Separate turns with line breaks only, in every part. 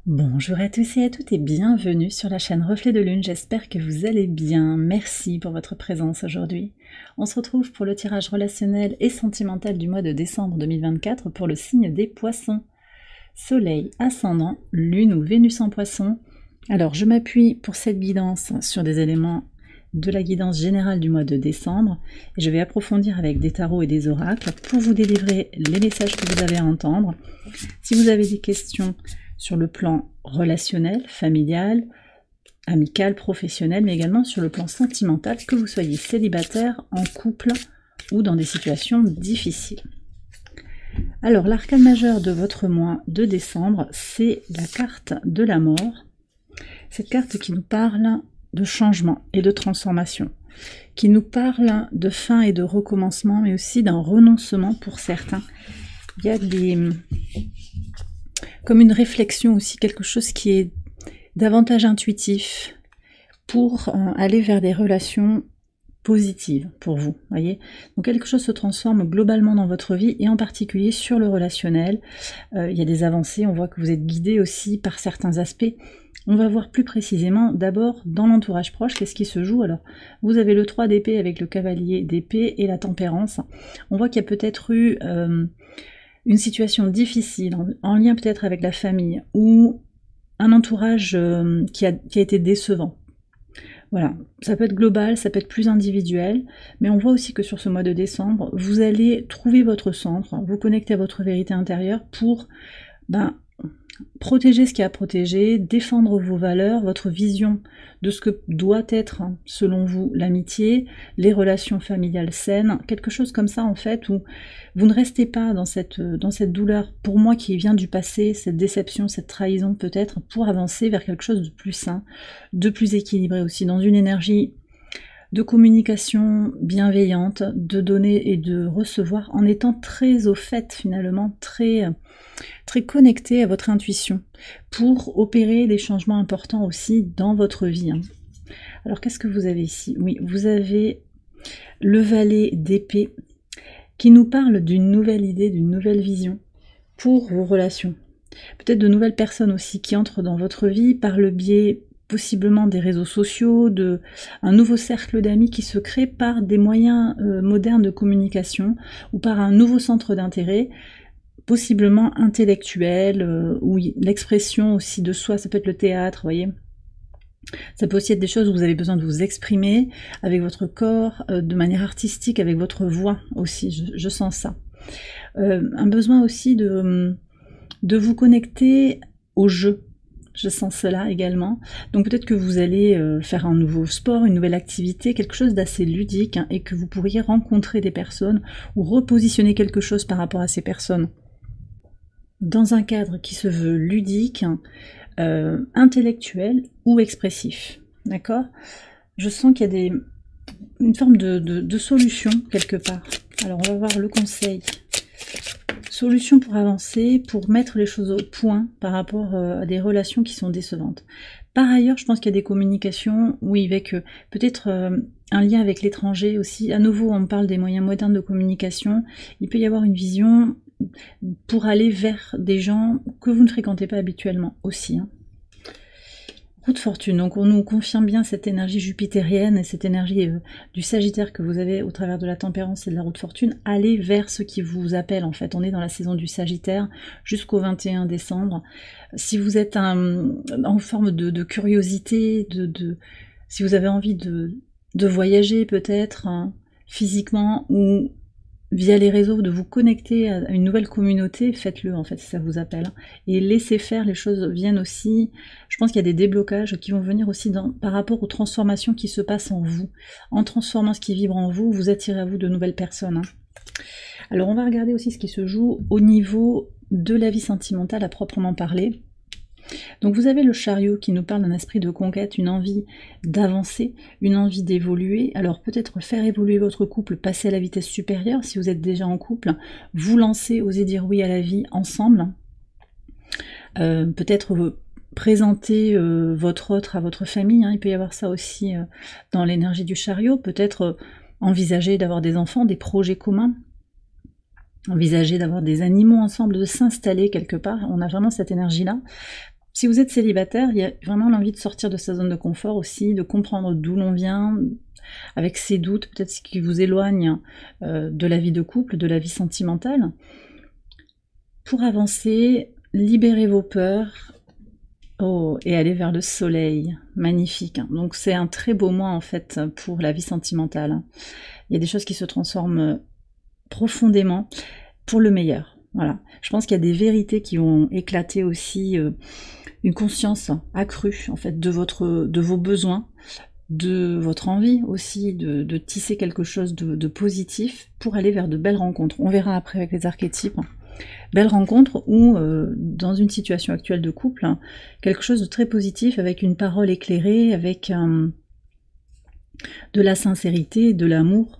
Bonjour à tous et à toutes et bienvenue sur la chaîne Reflet de Lune, j'espère que vous allez bien, merci pour votre présence aujourd'hui. On se retrouve pour le tirage relationnel et sentimental du mois de décembre 2024 pour le signe des Poissons. Soleil, ascendant, Lune ou Vénus en Poissons. Alors je m'appuie pour cette guidance sur des éléments de la guidance générale du mois de décembre et je vais approfondir avec des tarots et des oracles pour vous délivrer les messages que vous avez à entendre. Si vous avez des questions sur le plan relationnel, familial, amical, professionnel, mais également sur le plan sentimental, que vous soyez célibataire, en couple ou dans des situations difficiles. Alors, l'arcane majeur de votre mois de décembre, c'est la carte de la mort. Cette carte qui nous parle de changement et de transformation, qui nous parle de fin et de recommencement, mais aussi d'un renoncement pour certains. Il y a comme une réflexion aussi, quelque chose qui est davantage intuitif pour aller vers des relations positives pour vous, voyez. Donc quelque chose se transforme globalement dans votre vie et en particulier sur le relationnel. Il y a des avancées, on voit que vous êtes guidé aussi par certains aspects. On va voir plus précisément d'abord dans l'entourage proche, qu'est-ce qui se joue. Alors vous avez le 3 d'épée avec le cavalier d'épée et la tempérance. On voit qu'il y a peut-être eu une situation difficile, en lien peut-être avec la famille, ou un entourage qui a été décevant. Voilà, ça peut être global, ça peut être plus individuel, mais on voit aussi que sur ce mois de décembre, vous allez trouver votre centre, vous connecter à votre vérité intérieure pour protéger ce qu'il y a à protéger, défendre vos valeurs, votre vision de ce que doit être, selon vous, l'amitié, les relations familiales saines, quelque chose comme ça en fait, où vous ne restez pas dans cette douleur, pour moi qui vient du passé, cette déception, cette trahison peut-être, pour avancer vers quelque chose de plus sain, de plus équilibré aussi, dans une énergie de communication bienveillante, de donner et de recevoir, en étant très au fait finalement, très connecté à votre intuition, pour opérer des changements importants aussi dans votre vie. Alors qu'est-ce que vous avez ici? Oui, vous avez le valet d'épée, qui nous parle d'une nouvelle idée, d'une nouvelle vision pour vos relations. Peut-être de nouvelles personnes aussi qui entrent dans votre vie par le biais possiblement des réseaux sociaux, un nouveau cercle d'amis qui se crée par des moyens modernes de communication ou par un nouveau centre d'intérêt, possiblement intellectuel, où l'expression aussi de soi, ça peut être le théâtre, vous voyez. Ça peut aussi être des choses où vous avez besoin de vous exprimer avec votre corps, de manière artistique, avec votre voix aussi, je sens ça. Un besoin aussi de vous connecter au jeu, je sens cela également. Donc peut-être que vous allez faire un nouveau sport, une nouvelle activité, quelque chose d'assez ludique, et que vous pourriez rencontrer des personnes ou repositionner quelque chose par rapport à ces personnes dans un cadre qui se veut ludique, intellectuel ou expressif. D'accord? Je sens qu'il y a une forme de solution quelque part. Alors on va voir le conseil. Solution pour avancer, pour mettre les choses au point par rapport à des relations qui sont décevantes. Par ailleurs, je pense qu'il y a des communications, oui, avec peut-être un lien avec l'étranger aussi. À nouveau, on parle des moyens modernes de communication. Il peut y avoir une vision pour aller vers des gens que vous ne fréquentez pas habituellement aussi. Roue de fortune, donc on nous confirme bien cette énergie jupitérienne et cette énergie du Sagittaire que vous avez au travers de la tempérance et de la roue de fortune. Allez vers ce qui vous appelle en fait. On est dans la saison du Sagittaire jusqu'au 21 décembre. Si vous êtes en forme de curiosité, si vous avez envie de voyager peut-être physiquement ou via les réseaux, de vous connecter à une nouvelle communauté, faites-le en fait si ça vous appelle. Et laissez faire, les choses viennent aussi. Je pense qu'il y a des déblocages qui vont venir aussi par rapport aux transformations qui se passent en vous. En transformant ce qui vibre en vous, vous attirez à vous de nouvelles personnes. Alors on va regarder aussi ce qui se joue au niveau de la vie sentimentale à proprement parler. Donc vous avez le chariot qui nous parle d'un esprit de conquête, une envie d'avancer, une envie d'évoluer. Alors peut-être faire évoluer votre couple, passer à la vitesse supérieure si vous êtes déjà en couple, vous lancer, oser dire oui à la vie ensemble. Peut-être présenter votre autre à votre famille, il peut y avoir ça aussi dans l'énergie du chariot. Peut-être envisager d'avoir des enfants, des projets communs. Envisager d'avoir des animaux ensemble, de s'installer quelque part. On a vraiment cette énergie-là. Si vous êtes célibataire, il y a vraiment l'envie de sortir de sa zone de confort aussi, de comprendre d'où l'on vient, avec ses doutes, peut-être ce qui vous éloigne de la vie de couple, de la vie sentimentale. Pour avancer, libérez vos peurs et aller vers le soleil. Magnifique. Donc c'est un très beau mois en fait pour la vie sentimentale. Il y a des choses qui se transforment profondément pour le meilleur. Voilà. Je pense qu'il y a des vérités qui vont éclater aussi, une conscience accrue en fait de vos besoins, de votre envie aussi de tisser quelque chose de positif pour aller vers de belles rencontres. On verra après avec les archétypes. Belles rencontres ou dans une situation actuelle de couple, quelque chose de très positif avec une parole éclairée, avec de la sincérité, de l'amour.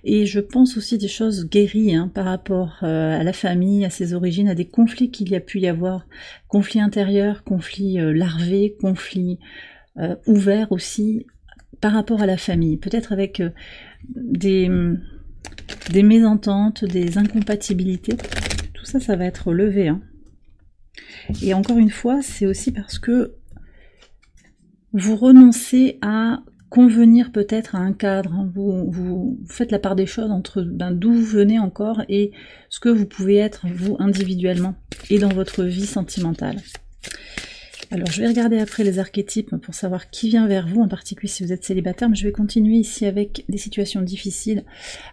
Et je pense aussi des choses guéries par rapport à la famille, à ses origines, à des conflits qu'il y a pu y avoir, conflits intérieurs, conflits larvés, conflits ouverts aussi, par rapport à la famille, peut-être avec des mésententes, des incompatibilités. Tout ça, ça va être levé. Et encore une fois, c'est aussi parce que vous renoncez à convenir peut-être à un cadre. Vous faites la part des choses entre d'où vous venez encore et ce que vous pouvez être vous individuellement et dans votre vie sentimentale. Alors je vais regarder après les archétypes pour savoir qui vient vers vous, en particulier si vous êtes célibataire, mais je vais continuer ici avec des situations difficiles.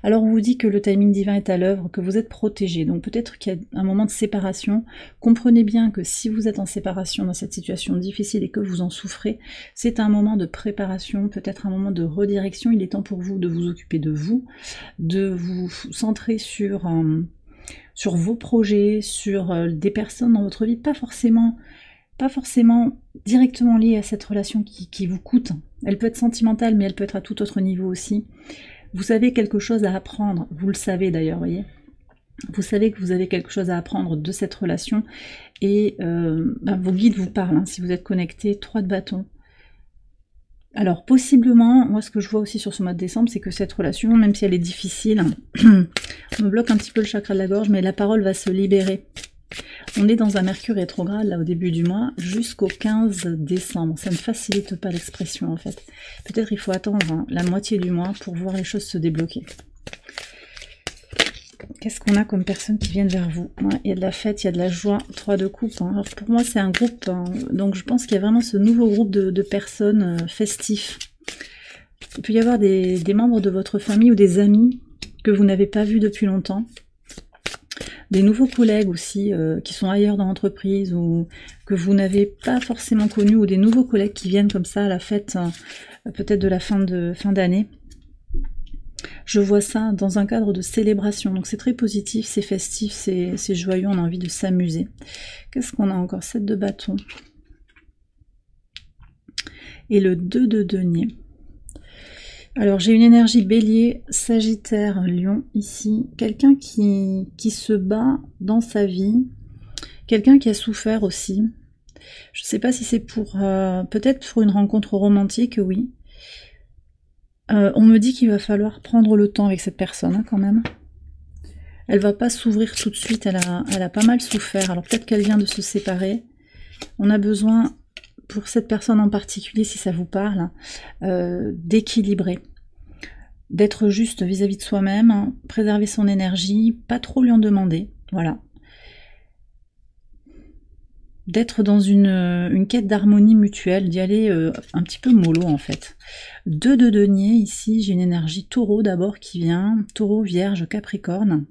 Alors on vous dit que le timing divin est à l'œuvre, que vous êtes protégé, donc peut-être qu'il y a un moment de séparation. Comprenez bien que si vous êtes en séparation dans cette situation difficile et que vous en souffrez, c'est un moment de préparation, peut-être un moment de redirection. Il est temps pour vous de vous occuper de vous centrer sur vos projets, sur des personnes dans votre vie, pas forcément directement liée à cette relation qui vous coûte. Elle peut être sentimentale, mais elle peut être à tout autre niveau aussi. Vous avez quelque chose à apprendre, vous le savez d'ailleurs, voyez. Vous savez que vous avez quelque chose à apprendre de cette relation, et vos guides vous parlent, si vous êtes connecté. 3 de bâton. Alors possiblement, moi ce que je vois aussi sur ce mois de décembre, c'est que cette relation, même si elle est difficile, on me bloque un petit peu le chakra de la gorge, mais la parole va se libérer. On est dans un Mercure rétrograde là au début du mois jusqu'au 15 décembre. Ça ne facilite pas l'expression en fait. Peut-être il faut attendre la moitié du mois pour voir les choses se débloquer. Qu'est-ce qu'on a comme personnes qui viennent vers vous? Il y a de la fête, il y a de la joie. 3 de coupe. Alors pour moi c'est un groupe, donc je pense qu'il y a vraiment ce nouveau groupe de personnes festifs. Il peut y avoir des membres de votre famille ou des amis que vous n'avez pas vus depuis longtemps. Des nouveaux collègues aussi qui sont ailleurs dans l'entreprise ou que vous n'avez pas forcément connus, ou des nouveaux collègues qui viennent comme ça à la fête peut-être de la fin d'année. Je vois ça dans un cadre de célébration, donc c'est très positif, c'est festif, c'est joyeux, on a envie de s'amuser. Qu'est-ce qu'on a encore? 7 de bâton et le 2 de denier. Alors j'ai une énergie bélier, sagittaire, lion ici, quelqu'un qui se bat dans sa vie, quelqu'un qui a souffert aussi. Je ne sais pas si c'est pour, peut-être pour une rencontre romantique, oui. On me dit qu'il va falloir prendre le temps avec cette personne quand même. Elle va pas s'ouvrir tout de suite, elle a pas mal souffert, alors peut-être qu'elle vient de se séparer. On a besoin, pour cette personne en particulier, si ça vous parle, d'équilibrer, d'être juste vis-à-vis de soi-même, préserver son énergie, pas trop lui en demander, voilà. D'être dans une quête d'harmonie mutuelle, d'y aller un petit peu mollo en fait. 2 de denier, ici j'ai une énergie taureau d'abord qui vient, taureau, vierge, capricorne.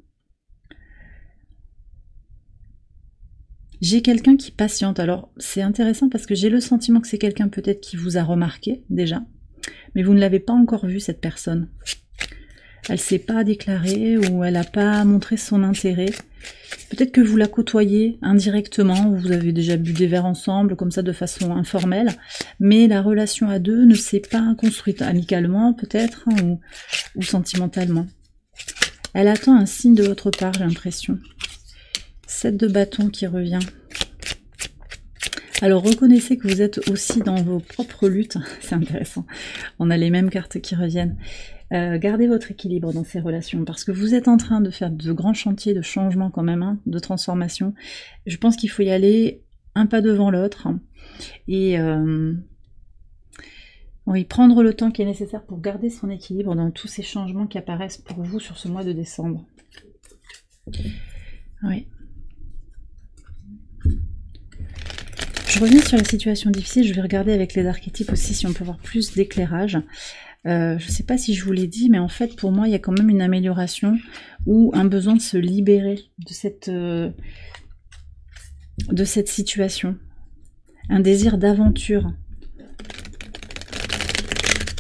J'ai quelqu'un qui patiente, alors c'est intéressant parce que j'ai le sentiment que c'est quelqu'un peut-être qui vous a remarqué déjà, mais vous ne l'avez pas encore vu cette personne. Elle ne s'est pas déclarée ou elle n'a pas montré son intérêt. Peut-être que vous la côtoyez indirectement, vous avez déjà bu des verres ensemble, comme ça de façon informelle, mais la relation à deux ne s'est pas construite amicalement peut-être, ou sentimentalement. Elle attend un signe de votre part, j'ai l'impression. 7 de bâton qui revient. Alors reconnaissez que vous êtes aussi dans vos propres luttes, c'est intéressant, on a les mêmes cartes qui reviennent. Gardez votre équilibre dans ces relations, parce que vous êtes en train de faire de grands chantiers de changement quand même, de transformation. Je pense qu'il faut y aller un pas devant l'autre. Et oui, prendre le temps qui est nécessaire pour garder son équilibre dans tous ces changements qui apparaissent pour vous sur ce mois de décembre. Oui. Je reviens sur la situation difficile, je vais regarder avec les archétypes aussi si on peut avoir plus d'éclairage. Je ne sais pas si je vous l'ai dit, mais en fait pour moi il y a quand même une amélioration ou un besoin de se libérer de cette situation. Un désir d'aventure.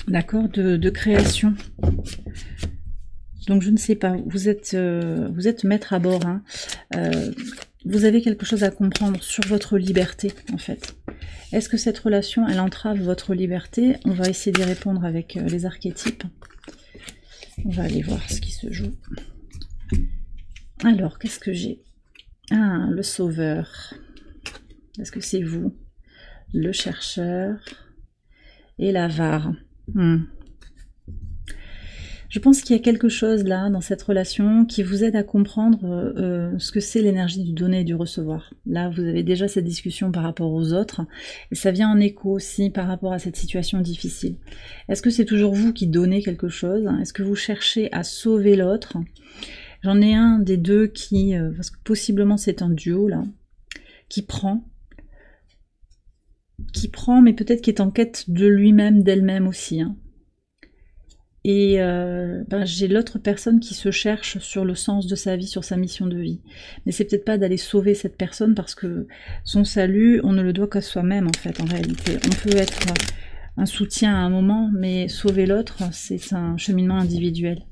D'accord, de création. Donc je ne sais pas, vous êtes maître à bord. Hein. Vous avez quelque chose à comprendre sur votre liberté en fait. Est-ce que cette relation, elle entrave votre liberté? On va essayer d'y répondre avec les archétypes. On va aller voir ce qui se joue. Alors, qu'est-ce que j'ai? Ah, le sauveur. Est-ce que c'est vous? Le chercheur et l'avare. Je pense qu'il y a quelque chose là dans cette relation qui vous aide à comprendre ce que c'est l'énergie du donner et du recevoir. Là, vous avez déjà cette discussion par rapport aux autres et ça vient en écho aussi par rapport à cette situation difficile. Est-ce que c'est toujours vous qui donnez quelque chose? Est-ce que vous cherchez à sauver l'autre? J'en ai un des deux qui, parce que possiblement c'est un duo là, qui prend, mais peut-être qui est en quête de lui-même, d'elle-même aussi. Hein. Et j'ai l'autre personne qui se cherche sur le sens de sa vie, sur sa mission de vie. Mais c'est peut-être pas d'aller sauver cette personne parce que son salut, on ne le doit qu'à soi-même en fait, en réalité. On peut être un soutien à un moment, mais sauver l'autre, c'est un cheminement individuel.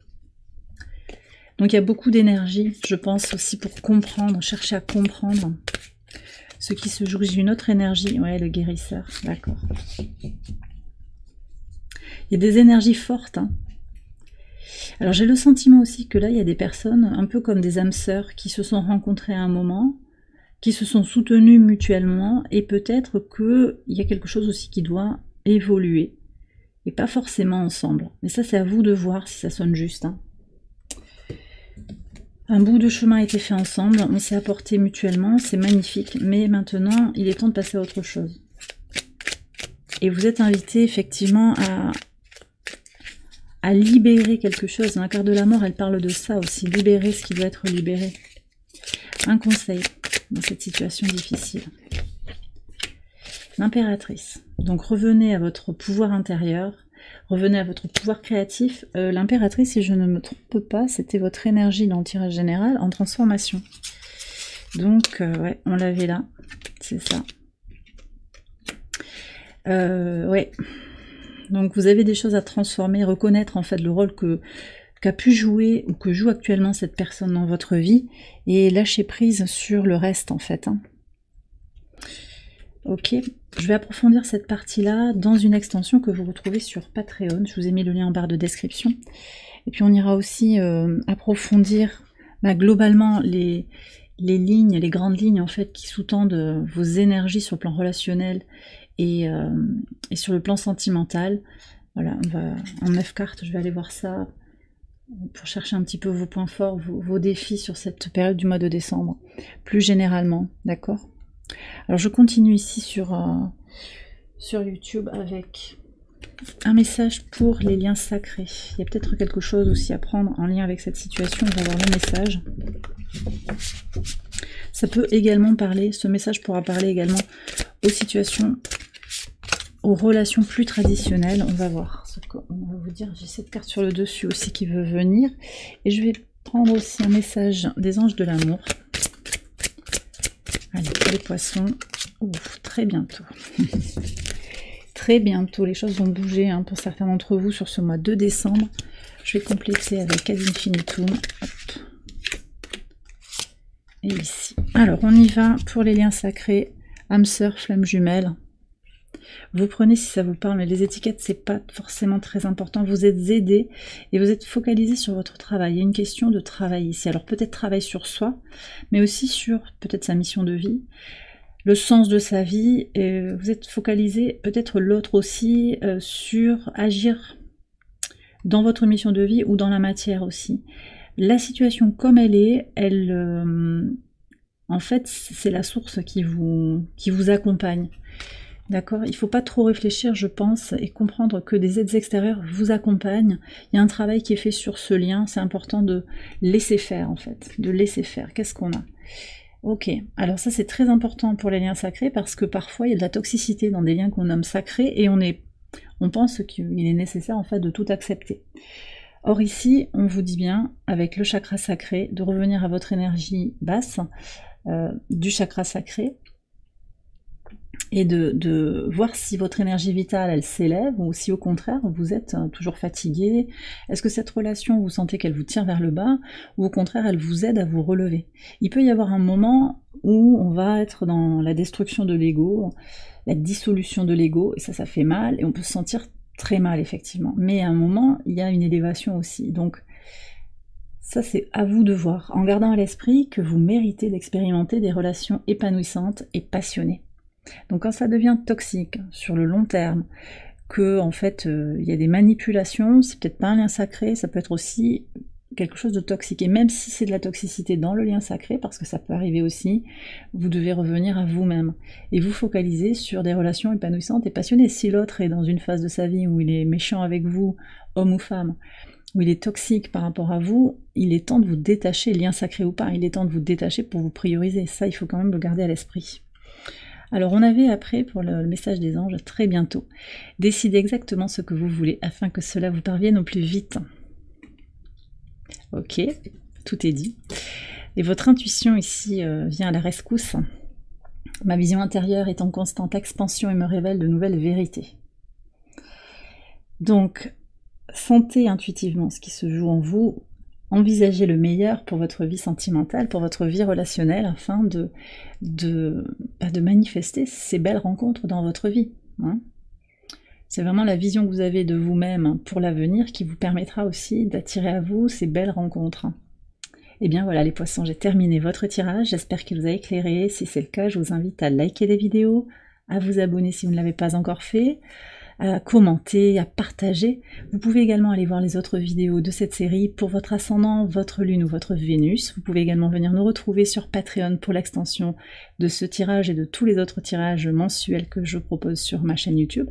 Donc il y a beaucoup d'énergie, je pense aussi pour comprendre, chercher à comprendre ce qui se joue. J'ai une autre énergie, ouais, le guérisseur, d'accord. Il y a des énergies fortes. Hein. Alors j'ai le sentiment aussi que là, il y a des personnes, un peu comme des âmes sœurs, qui se sont rencontrées à un moment, qui se sont soutenues mutuellement, et peut-être qu'il y a quelque chose aussi qui doit évoluer, et pas forcément ensemble. Mais ça, c'est à vous de voir si ça sonne juste. Hein. Un bout de chemin a été fait ensemble, on s'est apporté mutuellement, c'est magnifique, mais maintenant, il est temps de passer à autre chose. Et vous êtes invité effectivement à libérer quelque chose. Dans la carte de la mort, elle parle de ça aussi, libérer ce qui doit être libéré. Un conseil dans cette situation difficile. L'impératrice. Donc revenez à votre pouvoir intérieur, revenez à votre pouvoir créatif. L'impératrice, si je ne me trompe pas, c'était votre énergie dans le tirage général en transformation. Donc, ouais, on l'avait là, c'est ça. Ouais. Donc vous avez des choses à transformer, reconnaître en fait le rôle qu'a pu jouer ou que joue actuellement cette personne dans votre vie et lâcher prise sur le reste en fait. Hein. Ok, je vais approfondir cette partie-là dans une extension que vous retrouvez sur Patreon. Je vous ai mis le lien en barre de description. Et puis on ira aussi approfondir globalement les lignes, les grandes lignes en fait qui sous-tendent vos énergies sur le plan relationnel et sur le plan sentimental. Voilà, on va en 9 cartes, je vais aller voir ça pour chercher un petit peu vos points forts, vos défis sur cette période du mois de décembre, plus généralement, d'accord? Alors je continue ici sur YouTube avec un message pour les liens sacrés. Il y a peut-être quelque chose aussi à prendre en lien avec cette situation, on va voir le message. Ça peut également parler, ce message pourra parler également aux situations, aux relations plus traditionnelles. On va voir ce qu'on va vous dire. J'ai cette carte sur le dessus aussi qui veut venir. Et je vais prendre aussi un message des anges de l'amour. Allez, les poissons. Ouf, très bientôt. Très bientôt, les choses vont bouger hein, pour certains d'entre vous sur ce mois de décembre. Je vais compléter avec Ad Infinitum. Hop. Et ici. Alors, on y va pour les liens sacrés. Âme sœur, flamme jumelle. Vous prenez si ça vous parle, mais les étiquettes, c'est pas forcément très important. Vous êtes aidé et vous êtes focalisé sur votre travail. Il y a une question de travail ici. Alors, peut-être travail sur soi, mais aussi sur peut-être sa mission de vie, le sens de sa vie. Et vous êtes focalisé, peut-être l'autre aussi, sur agir dans votre mission de vie ou dans la matière aussi. La situation comme elle est, elle En fait, c'est la source qui vous accompagne. D'accord? Il ne faut pas trop réfléchir, je pense, et comprendre que des aides extérieures vous accompagnent. Il y a un travail qui est fait sur ce lien, c'est important de laisser faire, en fait, de laisser faire. Qu'est-ce qu'on a? Ok, alors ça c'est très important pour les liens sacrés, parce que parfois il y a de la toxicité dans des liens qu'on nomme sacrés, et on pense qu'il est nécessaire, en fait, de tout accepter. Or ici, on vous dit bien, avec le chakra sacré, de revenir à votre énergie basse, du chakra sacré, et de voir si votre énergie vitale, elle s'élève, ou si au contraire, vous êtes toujours fatigué. Est-ce que cette relation, vous sentez qu'elle vous tire vers le bas, ou au contraire, elle vous aide à vous relever? Il peut y avoir un moment où on va être dans la destruction de l'ego, la dissolution de l'ego, et ça fait mal, et on peut se sentir très mal, effectivement. Mais à un moment, il y a une élévation aussi. Donc, ça, c'est à vous de voir, en gardant à l'esprit que vous méritez d'expérimenter des relations épanouissantes et passionnées. Donc quand ça devient toxique sur le long terme, que en fait il y a des manipulations, c'est peut-être pas un lien sacré, ça peut être aussi quelque chose de toxique. Et même si c'est de la toxicité dans le lien sacré, parce que ça peut arriver aussi, vous devez revenir à vous-même et vous focaliser sur des relations épanouissantes et passionnées. Si l'autre est dans une phase de sa vie où il est méchant avec vous, homme ou femme, où il est toxique par rapport à vous, il est temps de vous détacher, lien sacré ou pas, il est temps de vous détacher pour vous prioriser. Ça, il faut quand même le garder à l'esprit. Alors on avait après, pour le message des anges, très bientôt, décidez exactement ce que vous voulez afin que cela vous parvienne au plus vite. Ok, tout est dit. Et votre intuition ici vient à la rescousse. Ma vision intérieure est en constante expansion et me révèle de nouvelles vérités. Donc, sentez intuitivement ce qui se joue en vous, envisagez le meilleur pour votre vie sentimentale, pour votre vie relationnelle, afin de manifester ces belles rencontres dans votre vie. Hein. C'est vraiment la vision que vous avez de vous-même pour l'avenir qui vous permettra aussi d'attirer à vous ces belles rencontres. Et bien voilà les poissons, j'ai terminé votre tirage, j'espère qu'il vous a éclairé. Si c'est le cas, je vous invite à liker les vidéos, à vous abonner si vous ne l'avez pas encore fait, à commenter, à partager. Vous pouvez également aller voir les autres vidéos de cette série pour votre ascendant, votre lune ou votre Vénus. Vous pouvez également venir nous retrouver sur Patreon pour l'extension de ce tirage et de tous les autres tirages mensuels que je propose sur ma chaîne YouTube.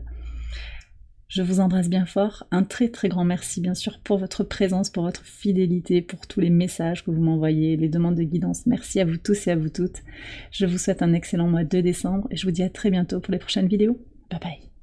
Je vous embrasse bien fort, un très très grand merci bien sûr pour votre présence, pour votre fidélité, pour tous les messages que vous m'envoyez, les demandes de guidance. Merci à vous tous et à vous toutes. Je vous souhaite un excellent mois de décembre et je vous dis à très bientôt pour les prochaines vidéos. Bye bye.